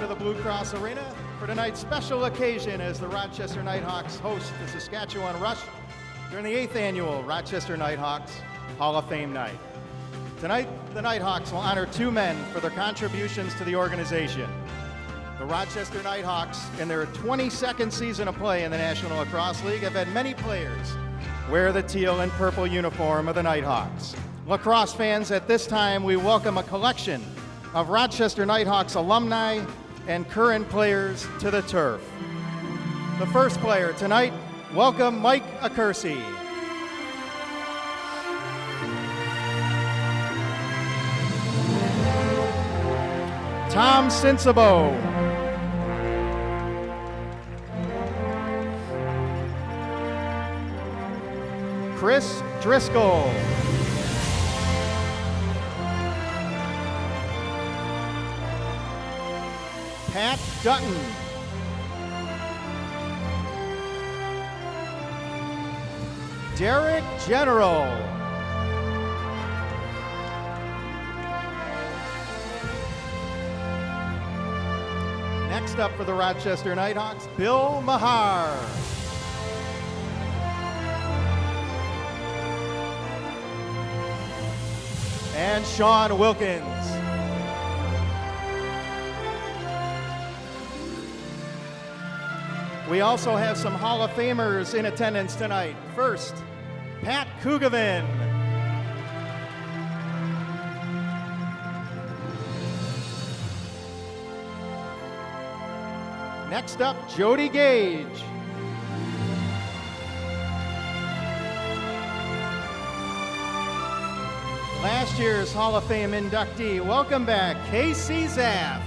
to the Blue Cross Arena for tonight's special occasion as the Rochester Knighthawks host the Saskatchewan Rush during the 8th annual Rochester Knighthawks Hall of Fame Night. Tonight, the Knighthawks will honor two men for their contributions to the organization. The Rochester Knighthawks, in their 22nd season of play in the National Lacrosse League, have had many players wear the teal and purple uniform of the Knighthawks. Lacrosse fans, at this time, we welcome a collection of Rochester Knighthawks alumni and current players to the turf. The first player tonight, welcome Mike Accursi. Tom Sinsabo. Chris Driscoll. Pat Dutton. Derek General. Next up for the Rochester Knighthawks, Bill Mahar. And Sean Wilkins. We also have some Hall of Famers in attendance tonight. First, Pat Kugavin. Next up, Jody Gage. Last year's Hall of Fame inductee. Welcome back, Casey Zaff.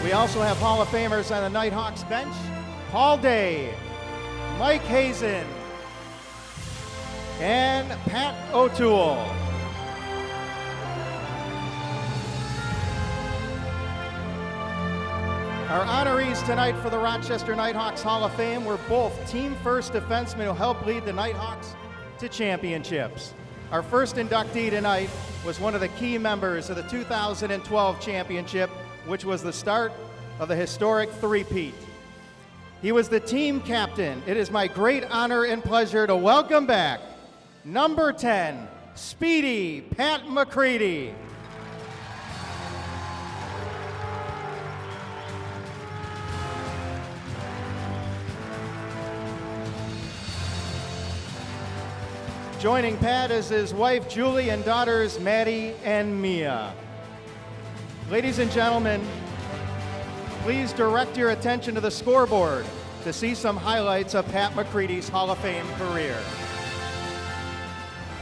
We also have Hall of Famers on the Knighthawks bench. Paul Day, Mike Hazen, and Pat O'Toole. Our honorees tonight for the Rochester Knighthawks Hall of Fame were both team first defensemen who helped lead the Knighthawks to championships. Our first inductee tonight was one of the key members of the 2012 championship, which was the start of the historic three-peat. He was the team captain. It is my great honor and pleasure to welcome back number 10, Speedy Pat McCready. Joining Pat is his wife Julie and daughters Maddie and Mia. Ladies and gentlemen, please direct your attention to the scoreboard to see some highlights of Pat McCready's Hall of Fame career.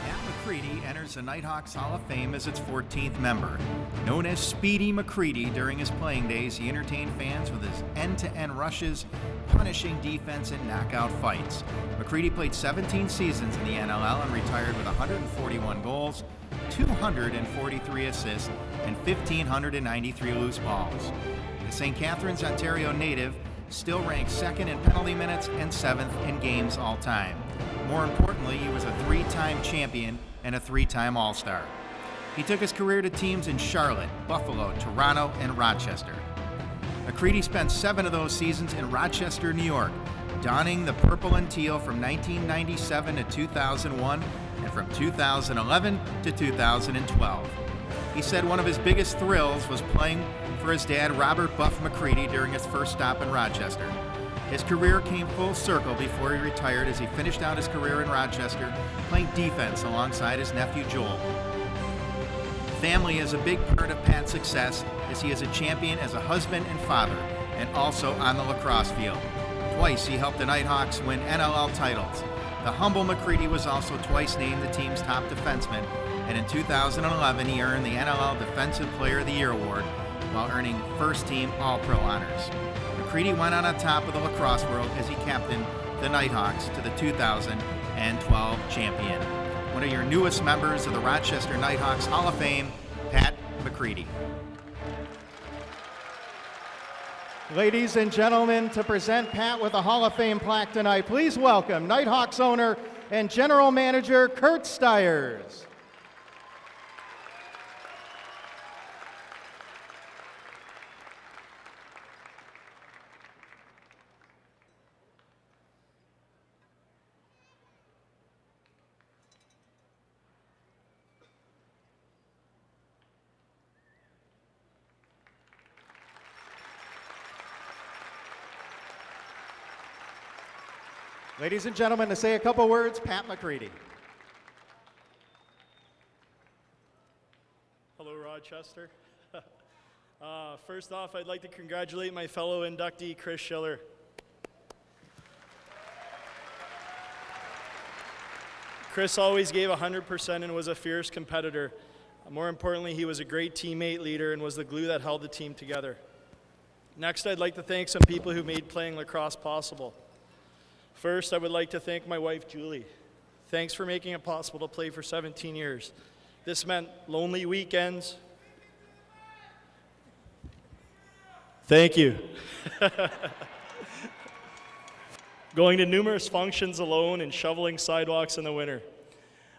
Pat McCready enters the Knighthawks Hall of Fame as its 14th member. Known as Speedy McCready, during his playing days, he entertained fans with his end-to-end rushes, punishing defense, and knockout fights. McCready played 17 seasons in the NLL and retired with 141 goals, 243 assists, and 1,593 loose balls. The St. Catharines, Ontario native still ranks second in penalty minutes and seventh in games all time. More importantly, he was a three-time champion and a three-time All-Star. He took his career to teams in Charlotte, Buffalo, Toronto, and Rochester. McCready spent 7 of those seasons in Rochester, New York, donning the purple and teal from 1997 to 2001 and from 2011 to 2012. He said one of his biggest thrills was playing for his dad, Robert Buff McCready, during his first stop in Rochester. His career came full circle before he retired, as he finished out his career in Rochester playing defense alongside his nephew Joel. Family is a big part of Pat's success, as he is a champion as a husband and father, and also on the lacrosse field. Twice he helped the Knighthawks win NLL titles. The humble McCready was also twice named the team's top defenseman, and in 2011 he earned the NLL Defensive Player of the Year award while earning first-team All-Pro honors. McCready went on top of the lacrosse world as he captained the Knighthawks to the 2012 champion. One of your newest members of the Rochester Knighthawks Hall of Fame, Pat McCready. Ladies and gentlemen, to present Pat with a Hall of Fame plaque tonight, please welcome Knighthawks owner and General Manager Kurt Stiers. Ladies and gentlemen, to say a couple words, Pat McCready. Hello, Rochester. First off, I'd like to congratulate my fellow inductee, Chris Schiller. Chris always gave 100% and was a fierce competitor. More importantly, he was a great teammate, leader, and was the glue that held the team together. Next, I'd like to thank some people who made playing lacrosse possible. First, I would like to thank my wife, Julie. Thanks for making it possible to play for 17 years. This meant lonely weekends. Thank you. Going to numerous functions alone and shoveling sidewalks in the winter.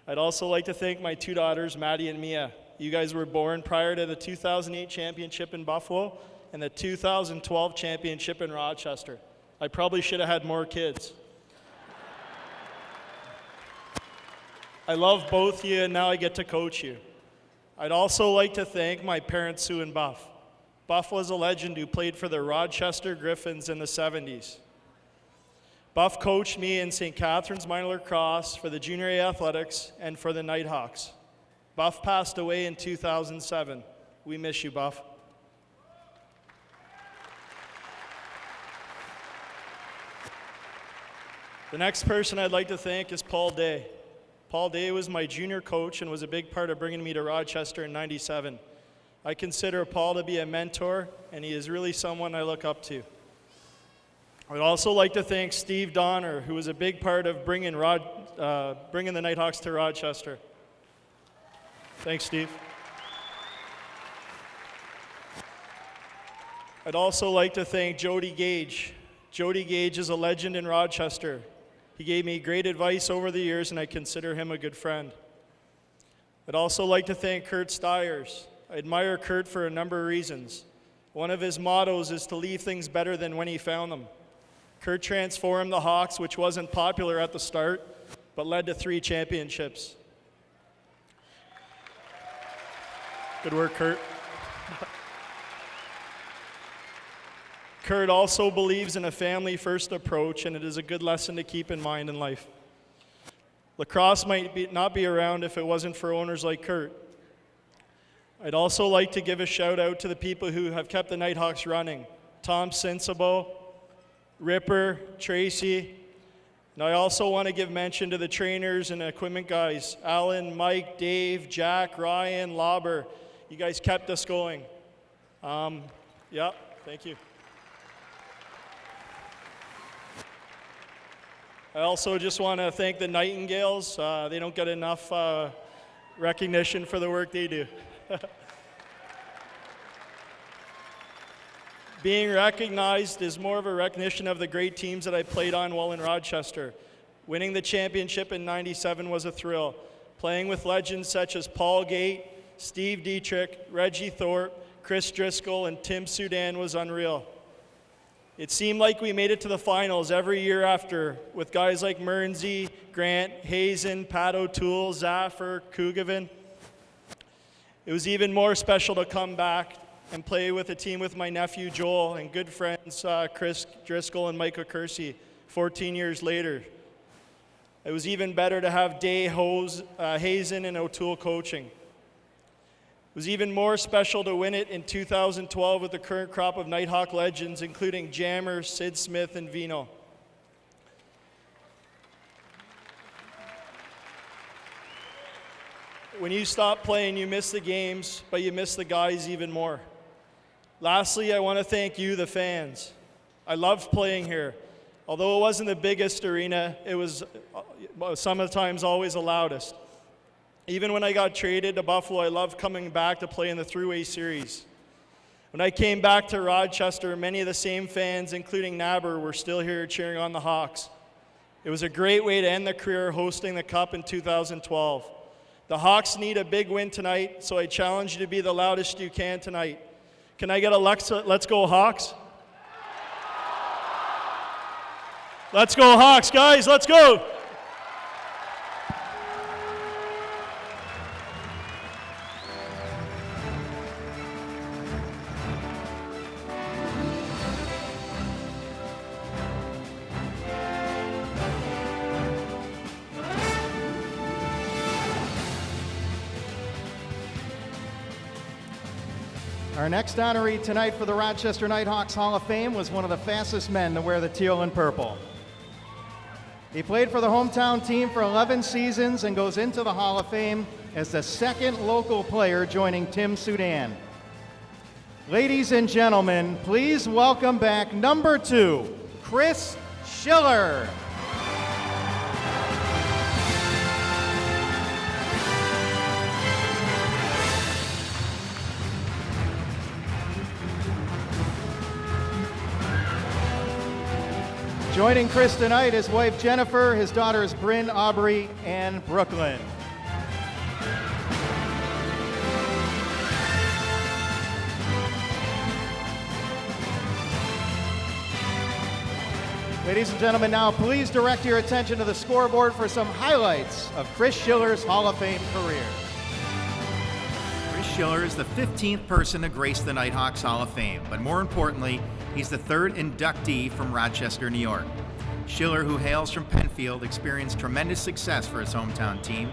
I'd also like to thank my two daughters, Maddie and Mia. You guys were born prior to the 2008 championship in Buffalo and the 2012 championship in Rochester. I probably should have had more kids. I love both of you, and now I get to coach you. I'd also like to thank my parents, Sue and Buff. Buff was a legend who played for the Rochester Griffins in the 70s. Buff coached me in St. Catharines Minor Lacrosse for the Junior A Athletics and for the Nighthawks. Buff passed away in 2007. We miss you, Buff. The next person I'd like to thank is Paul Day. Paul Day was my junior coach and was a big part of bringing me to Rochester in '97. I consider Paul to be a mentor, and he is really someone I look up to. I'd also like to thank Steve Donner, who was a big part of bringing the Nighthawks to Rochester. Thanks, Steve. I'd also like to thank Jody Gage. Jody Gage is a legend in Rochester. He gave me great advice over the years, and I consider him a good friend. I'd also like to thank Kurt Stiers. I admire Kurt for a number of reasons. One of his mottos is to leave things better than when he found them. Kurt transformed the Hawks, which wasn't popular at the start, but led to 3 championships. Good work, Kurt. Kurt also believes in a family-first approach, and it is a good lesson to keep in mind in life. Lacrosse might not be around if it wasn't for owners like Kurt. I'd also like to give a shout out to the people who have kept the Nighthawks running. Tom Sinsabo, Ripper, Tracy. And I also want to give mention to the trainers and equipment guys. Alan, Mike, Dave, Jack, Ryan, Lauber. You guys kept us going. Thank you. I also just want to thank the Nightingales. They don't get enough recognition for the work they do. Being recognized is more of a recognition of the great teams that I played on while in Rochester. Winning the championship in '97 was a thrill. Playing with legends such as Paul Gate, Steve Dietrich, Reggie Thorpe, Chris Driscoll, and Tim Sudan was unreal. It seemed like we made it to the finals every year after, with guys like Murnsey, Grant, Hazen, Pat O'Toole, Zaffer, Kugavin. It was even more special to come back and play with a team with my nephew Joel and good friends Chris Driscoll and Mike Kersey 14 years later. It was even better to have Day, Hazen, and O'Toole coaching. It was even more special to win it in 2012 with the current crop of Nighthawk legends, including Jammer, Sid Smith, and Vino. When you stop playing, you miss the games, but you miss the guys even more. Lastly, I want to thank you, the fans. I loved playing here. Although it wasn't the biggest arena, it was sometimes always the loudest. Even when I got traded to Buffalo, I loved coming back to play in the three-way series. When I came back to Rochester, many of the same fans, including Naber, were still here cheering on the Hawks. It was a great way to end the career hosting the Cup in 2012. The Hawks need a big win tonight, so I challenge you to be the loudest you can tonight. Can I get Alexa, let's go Hawks? Let's go Hawks, guys, let's go! Our next honoree tonight for the Rochester Nighthawks Hall of Fame was one of the fastest men to wear the teal and purple. He played for the hometown team for 11 seasons and goes into the Hall of Fame as the second local player joining Tim Sudan. Ladies and gentlemen, please welcome back number 2, Chris Schiller. Joining Chris tonight, his wife Jennifer, his daughters Bryn, Aubrey, and Brooklyn. Ladies and gentlemen, now please direct your attention to the scoreboard for some highlights of Chris Schiller's Hall of Fame career. Chris Schiller is the 15th person to grace the Nighthawks Hall of Fame, but more importantly, he's the third inductee from Rochester, New York. Schiller, who hails from Penfield, experienced tremendous success for his hometown team.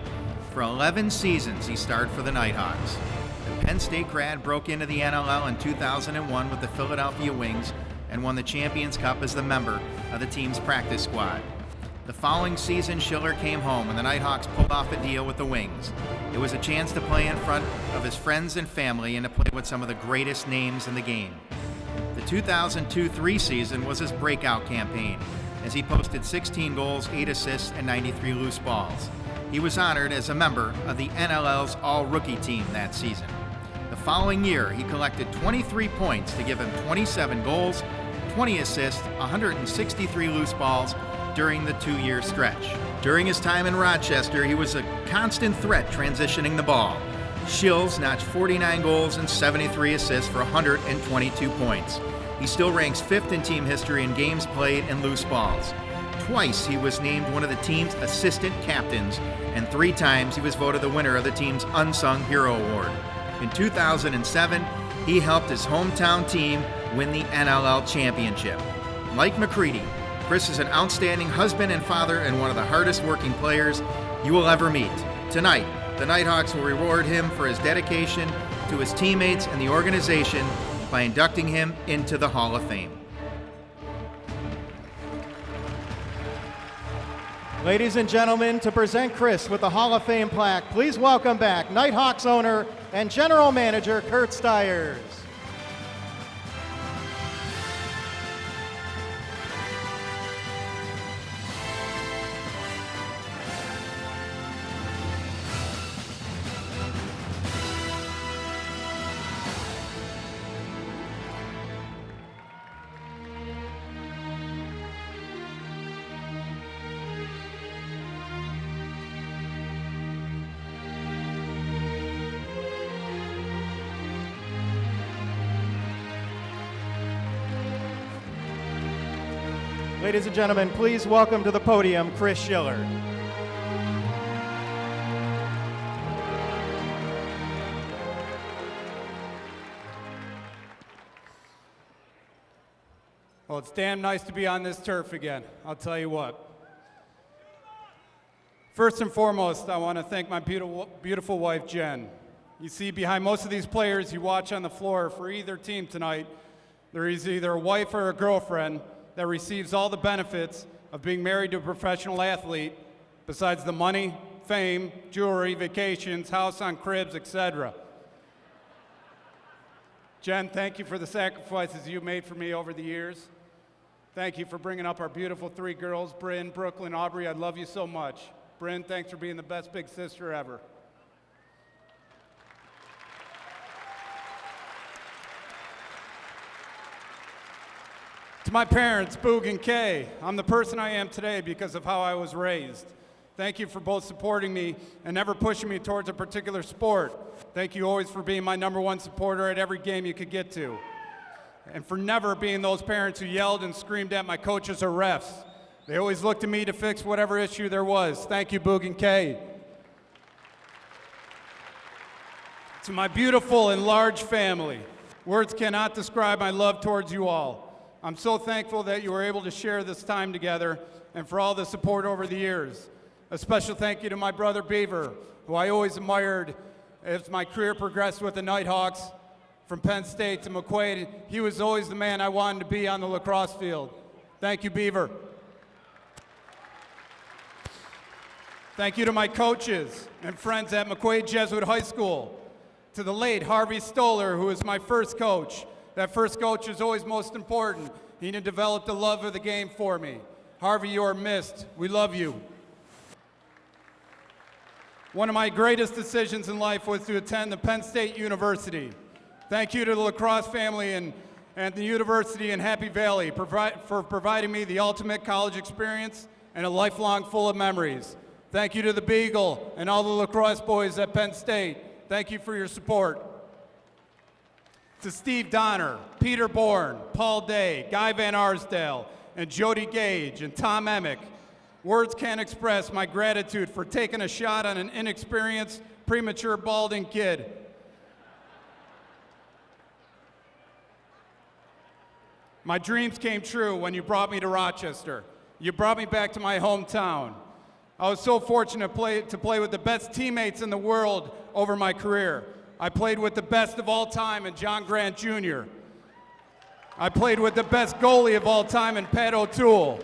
For 11 seasons, he starred for the Nighthawks. The Penn State grad broke into the NLL in 2001 with the Philadelphia Wings and won the Champions Cup as the member of the team's practice squad. The following season, Schiller came home and the Nighthawks pulled off a deal with the Wings. It was a chance to play in front of his friends and family and to play with some of the greatest names in the game. The 2002-03 season was his breakout campaign, as he posted 16 goals, 8 assists, and 93 loose balls. He was honored as a member of the NLL's All-Rookie team that season. The following year, he collected 23 points to give him 27 goals, 20 assists, 163 loose balls during the 2-year stretch. During his time in Rochester, he was a constant threat transitioning the ball. Schills notched 49 goals and 73 assists for 122 points. He still ranks 5th in team history in games played and loose balls. Twice he was named one of the team's assistant captains, and 3 times he was voted the winner of the team's Unsung Hero Award. In 2007, he helped his hometown team win the NLL championship. Like McCready, Chris is an outstanding husband and father and one of the hardest working players you will ever meet. Tonight, the Nighthawks will reward him for his dedication to his teammates and the organization by inducting him into the Hall of Fame. Ladies and gentlemen, to present Chris with the Hall of Fame plaque, please welcome back Nighthawks owner and general manager Kurt Stiers. Ladies and gentlemen, please welcome to the podium Chris Schiller. Well, it's damn nice to be on this turf again, I'll tell you what. First and foremost, I want to thank my beautiful wife, Jen. You see, behind most of these players you watch on the floor for either team tonight, there is either a wife or a girlfriend that receives all the benefits of being married to a professional athlete, besides the money, fame, jewelry, vacations, house on cribs, etc. Jen, thank you for the sacrifices you made for me over the years. Thank you for bringing up our beautiful 3 girls, Bryn, Brooklyn, Aubrey. I love you so much. Bryn, thanks for being the best big sister ever. To To my parents, Boog and Kay, I'm the person I am today because of how I was raised. Thank you for both supporting me and never pushing me towards a particular sport. Thank you always for being my #1 supporter at every game you could get to. And for never being those parents who yelled and screamed at my coaches or refs. They always looked to me to fix whatever issue there was. Thank you, Boog and Kay. To my beautiful and large family, words cannot describe my love towards you all. I'm so thankful that you were able to share this time together and for all the support over the years. A special thank you to my brother Beaver, who I always admired as my career progressed with the Nighthawks. From Penn State to McQuaid, he was always the man I wanted to be on the lacrosse field. Thank you, Beaver. Thank you to my coaches and friends at McQuaid Jesuit High School. To the late Harvey Stoller, who was my first coach. That first coach is always most important. He developed a love of the game for me. Harvey, you are missed. We love you. One of my greatest decisions in life was to attend the Penn State University. Thank you to the lacrosse family and the university in Happy Valley for providing me the ultimate college experience and a lifelong full of memories. Thank you to the Beagle and all the lacrosse boys at Penn State. Thank you for your support. To Steve Donner, Peter Bourne, Paul Day, Guy Van Arsdale, and Jody Gage, and Tom Emick, words can't express my gratitude for taking a shot on an inexperienced, premature, balding kid. My dreams came true when you brought me to Rochester. You brought me back to my hometown. I was so fortunate to play with the best teammates in the world over my career. I played with the best of all time in John Grant Jr. I played with the best goalie of all time in Pat O'Toole.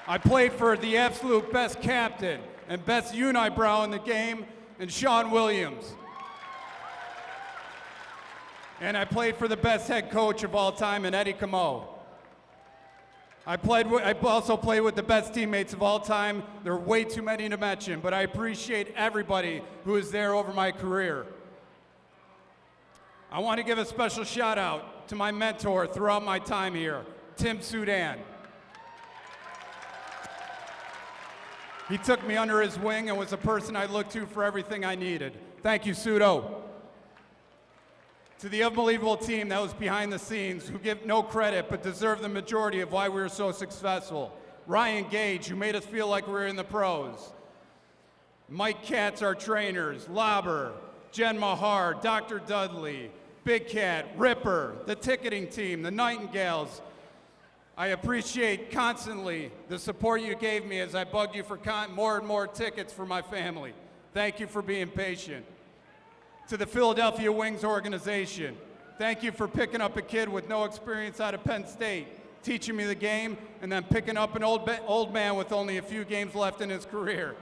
I played for the absolute best captain and best unibrow in the game in Sean Williams. And I played for the best head coach of all time in Eddie Camo. I also played with the best teammates of all time. There are way too many to mention, but I appreciate everybody who is there over my career. I want to give a special shout out to my mentor throughout my time here, Tim Sudan. He took me under his wing and was the person I looked to for everything I needed. Thank you, Sudo. To the unbelievable team that was behind the scenes, who give no credit but deserve the majority of why we were so successful. Ryan Gage, who made us feel like we were in the pros. Mike Katz, our trainers. Lauber, Jen Mahar, Dr. Dudley, Big Cat, Ripper, the ticketing team, the Nightingales. I appreciate constantly the support you gave me as I bugged you for more and more tickets for my family. Thank you for being patient. To the Philadelphia Wings organization, thank you for picking up a kid with no experience out of Penn State, teaching me the game, and then picking up an old man with only a few games left in his career.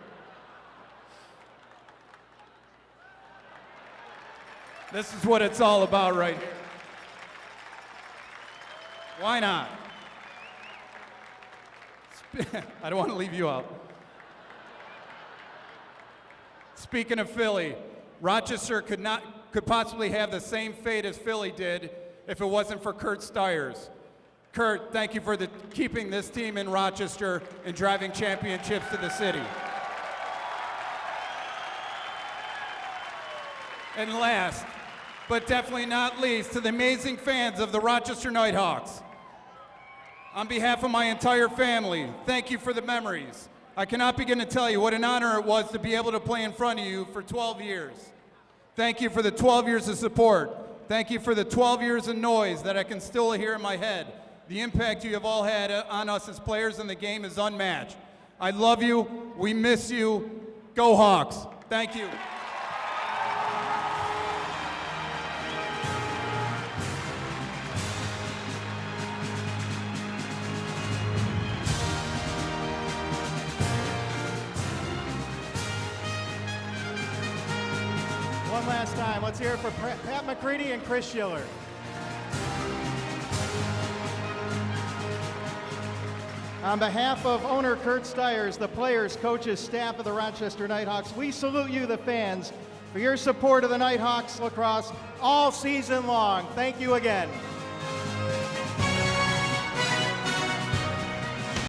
This is what it's all about right here. Why not? I don't want to leave you out. Speaking of Philly, Rochester could possibly have the same fate as Philly did if it wasn't for Kurt Stiers. Kurt, thank you for keeping this team in Rochester and driving championships to the city. And last, but definitely not least, to the amazing fans of the Rochester Nighthawks. On behalf of my entire family, thank you for the memories. I cannot begin to tell you what an honor it was to be able to play in front of you for 12 years. Thank you for the 12 years of support. Thank you for the 12 years of noise that I can still hear in my head. The impact you have all had on us as players in the game is unmatched. I love you. We miss you. Go Hawks. Thank you. One last time, let's hear it for Pat McCready and Chris Schiller. On behalf of owner Kurt Stiers, the players, coaches, staff of the Rochester Nighthawks, we salute you, the fans, for your support of the Nighthawks lacrosse all season long. Thank you again.